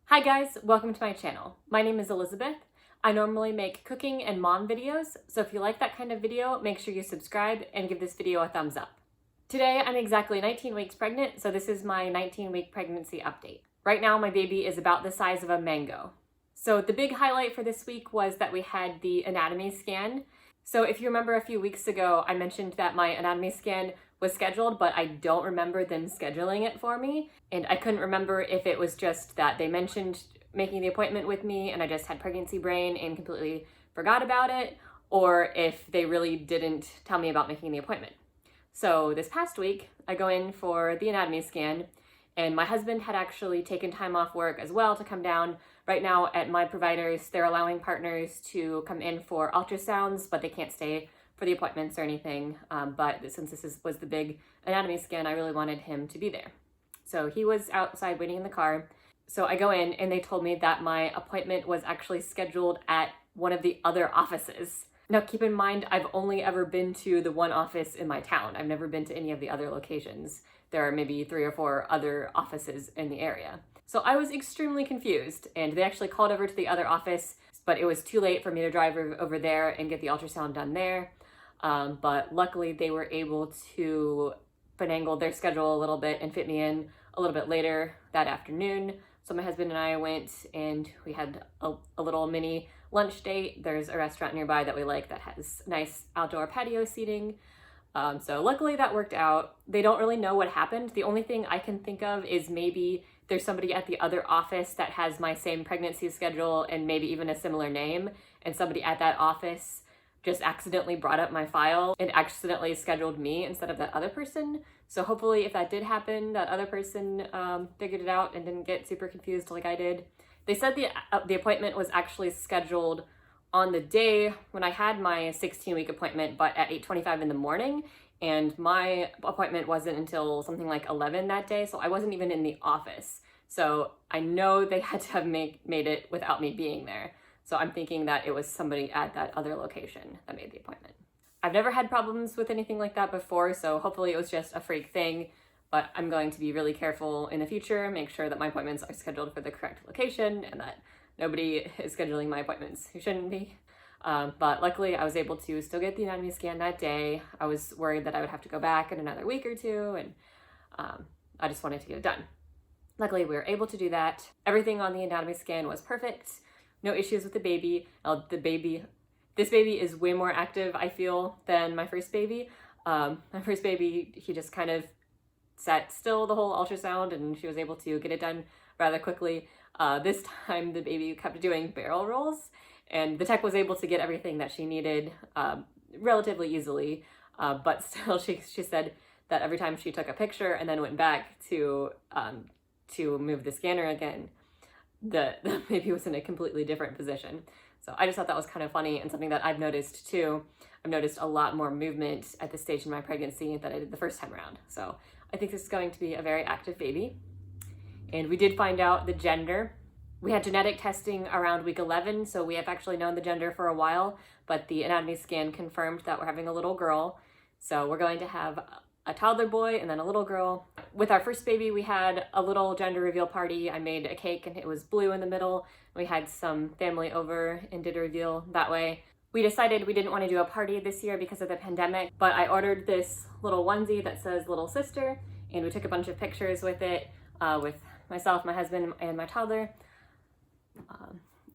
Hi guys, welcome to my channel. My name is Elizabeth. I normally make cooking and mom videos, so if you like that kind of video, make sure you subscribe and give this video a thumbs up. Today I'm exactly 19 weeks pregnant, so this is my 19-week pregnancy update. Right now my baby is about the size of a mango. So the big highlight for this week was that we had the anatomy scan. So if you remember a few weeks ago, I mentioned that my anatomy scan was scheduled, but I don't remember them scheduling it for me. And I couldn't remember if it was just that they mentioned making the appointment with me and I just had pregnancy brain and completely forgot about it, or if they really didn't tell me about making the appointment. So this past week, I go in for the anatomy scan, and my husband had actually taken time off work as well to come down. Right now at my providers, they're allowing partners to come in for ultrasounds, but they can't stay for the appointments or anything. But since this was the big anatomy scan, I really wanted him to be there. So he was outside waiting in the car. So I go in and they told me that my appointment was actually scheduled at one of the other offices. Now keep in mind, I've only ever been to the one office in my town. I've never been to any of the other locations. There are maybe 3 or 4 other offices in the area. So I was extremely confused, and they actually called over to the other office, but it was too late for me to drive over there and get the ultrasound done there. But luckily they were able to finagle their schedule a little bit and fit me in a little bit later that afternoon. So my husband and I went and we had a little mini lunch date. There's a restaurant nearby that we like that has nice outdoor patio seating. So luckily that worked out. They don't really know what happened. The only thing I can think of is maybe there's somebody at the other office that has my same pregnancy schedule and maybe even a similar name, and somebody at that office just accidentally brought up my file and accidentally scheduled me instead of that other person. So hopefully if that did happen, that other person figured it out and didn't get super confused like I did. They said the appointment was actually scheduled on the day when I had my 16-week appointment, but at 8:25 in the morning, and my appointment wasn't until something like 11 that day, so I wasn't even in the office. So I know they had to have made it without me being there. So I'm thinking that it was somebody at that other location that made the appointment. I've never had problems with anything like that before, so hopefully it was just a freak thing, but I'm going to be really careful in the future, make sure that my appointments are scheduled for the correct location and that nobody is scheduling my appointments who shouldn't be. But luckily I was able to still get the anatomy scan that day. I was worried that I would have to go back in another week or two, and I just wanted to get it done. Luckily we were able to do that. Everything on the anatomy scan was perfect. No issues with the baby. This baby is way more active, I feel, than my first baby. My first baby, he just kind of sat still the whole ultrasound and she was able to get it done rather quickly. This time the baby kept doing barrel rolls, and the tech was able to get everything that she needed relatively easily, but still she said that every time she took a picture and then went back to move the scanner again, the baby was in a completely different position. So I just thought that was kind of funny, and something that I've noticed too. I've noticed a lot more movement at this stage in my pregnancy than I did the first time around. So I think this is going to be a very active baby. And we did find out the gender. We had genetic testing around week 11, so we have actually known the gender for a while, but the anatomy scan confirmed that we're having a little girl. So we're going to have a toddler boy and then a little girl. With our first baby, we had a little gender reveal party. I made a cake and it was blue in the middle. We had some family over and did a reveal that way. We decided we didn't want to do a party this year because of the pandemic, but I ordered this little onesie that says little sister, and we took a bunch of pictures with it, with myself, my husband, and my toddler.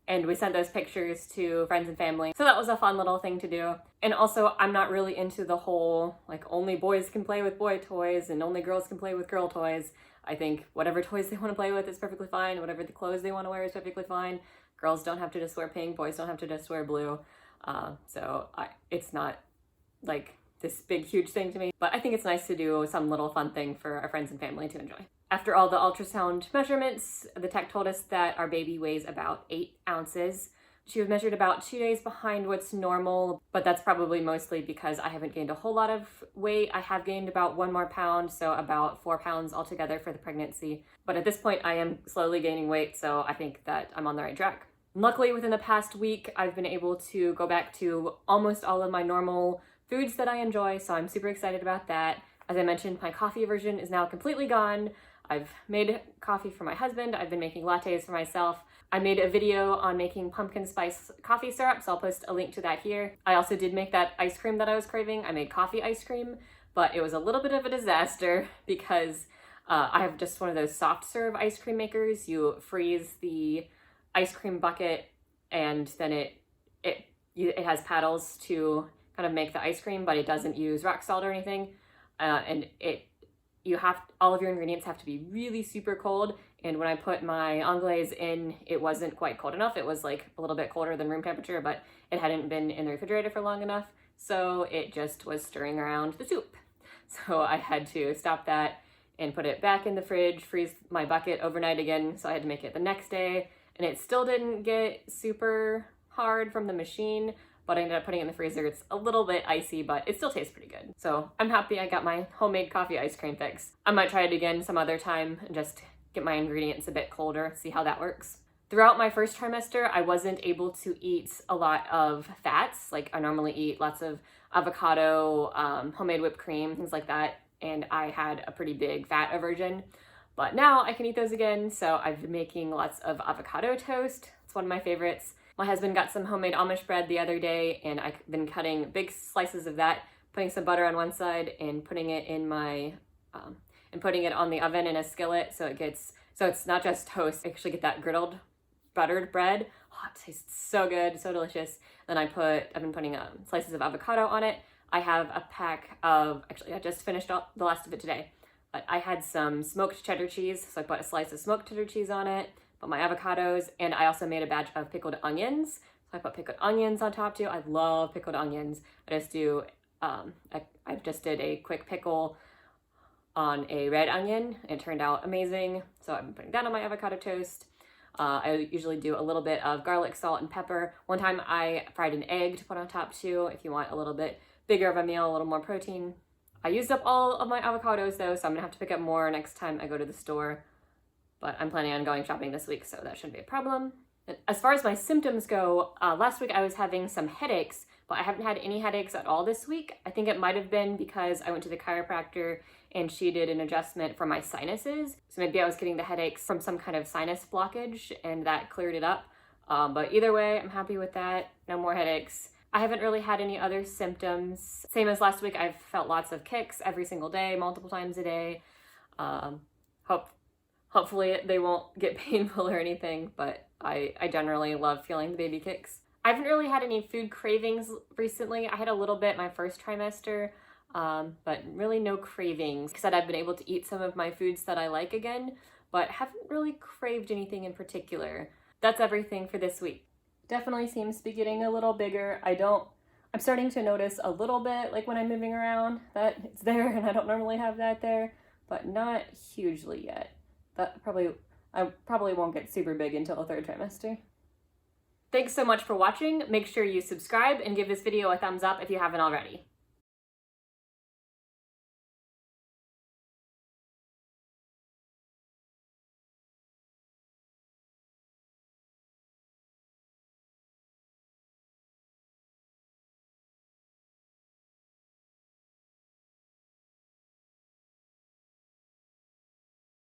And we sent those pictures to friends and family. So that was a fun little thing to do. And also, I'm not really into the whole, like, only boys can play with boy toys and only girls can play with girl toys. I think whatever toys they want to play with is perfectly fine. Whatever the clothes they want to wear is perfectly fine. Girls don't have to just wear pink. Boys don't have to just wear blue. It's not like this big, huge thing to me. But I think it's nice to do some little fun thing for our friends and family to enjoy. After all the ultrasound measurements, the tech told us that our baby weighs about 8 ounces. She was measured about 2 days behind what's normal, but that's probably mostly because I haven't gained a whole lot of weight. I have gained about 1 more pound, so about 4 pounds altogether for the pregnancy. But at this point, I am slowly gaining weight, so I think that I'm on the right track. Luckily, within the past week, I've been able to go back to almost all of my normal foods that I enjoy, so I'm super excited about that. As I mentioned, my coffee aversion is now completely gone. I've made coffee for my husband. I've been making lattes for myself. I made a video on making pumpkin spice coffee syrup, so I'll post a link to that here. I also did make that ice cream that I was craving. I made coffee ice cream, but it was a little bit of a disaster because I have just one of those soft serve ice cream makers. You freeze the ice cream bucket and then it has paddles to kind of make the ice cream, but it doesn't use rock salt or anything. And all of your ingredients have to be really super cold. And when I put my anglaise in, it wasn't quite cold enough. It was like a little bit colder than room temperature, but it hadn't been in the refrigerator for long enough. So it just was stirring around the soup. So I had to stop that and put it back in the fridge, freeze my bucket overnight again. So I had to make it the next day, and it still didn't get super hard from the machine, but I ended up putting it in the freezer. It's a little bit icy, but it still tastes pretty good. So I'm happy I got my homemade coffee ice cream fix. I might try it again some other time and just get my ingredients a bit colder, see how that works. Throughout my first trimester, I wasn't able to eat a lot of fats. Like I normally eat lots of avocado, homemade whipped cream, things like that. And I had a pretty big fat aversion, but now I can eat those again. So I've been making lots of avocado toast. It's one of my favorites. My husband got some homemade Amish bread the other day, and I've been cutting big slices of that, putting some butter on one side and putting it in my, and putting it on the oven in a skillet so it's not just toast. I actually get that griddled buttered bread. Oh, it tastes so good, so delicious. Then I've been putting slices of avocado on it. I have a pack of, actually I just finished the last of it today, but I had some smoked cheddar cheese, so I put a slice of smoked cheddar cheese on it, put my avocados, and I also made a batch of pickled onions. So I put pickled onions on top too. I love pickled onions. I just did a quick pickle on a red onion. It turned out amazing. So I've been putting that on my avocado toast. I usually do a little bit of garlic, salt, and pepper. One time I fried an egg to put on top too, if you want a little bit bigger of a meal, a little more protein. I used up all of my avocados though, so I'm gonna have to pick up more next time I go to the store. But I'm planning on going shopping this week, so that shouldn't be a problem. And as far as my symptoms go, last week I was having some headaches, but I haven't had any headaches at all this week. I think it might have been because I went to the chiropractor and she did an adjustment for my sinuses. So maybe I was getting the headaches from some kind of sinus blockage and that cleared it up. But either way, I'm happy with that. No more headaches. I haven't really had any other symptoms. Same as last week, I've felt lots of kicks every single day, multiple times a day. Hopefully they won't get painful or anything, but I generally love feeling the baby kicks. I haven't really had any food cravings recently. I had a little bit my first trimester, but really no cravings. Like I said, I've been able to eat some of my foods that I like again, but haven't really craved anything in particular. That's everything for this week. Definitely seems to be getting a little bigger. I'm starting to notice a little bit, like when I'm moving around, that it's there and I don't normally have that there, but not hugely yet. I probably won't get super big until the third trimester. Thanks so much for watching. Make sure you subscribe and give this video a thumbs up if you haven't already.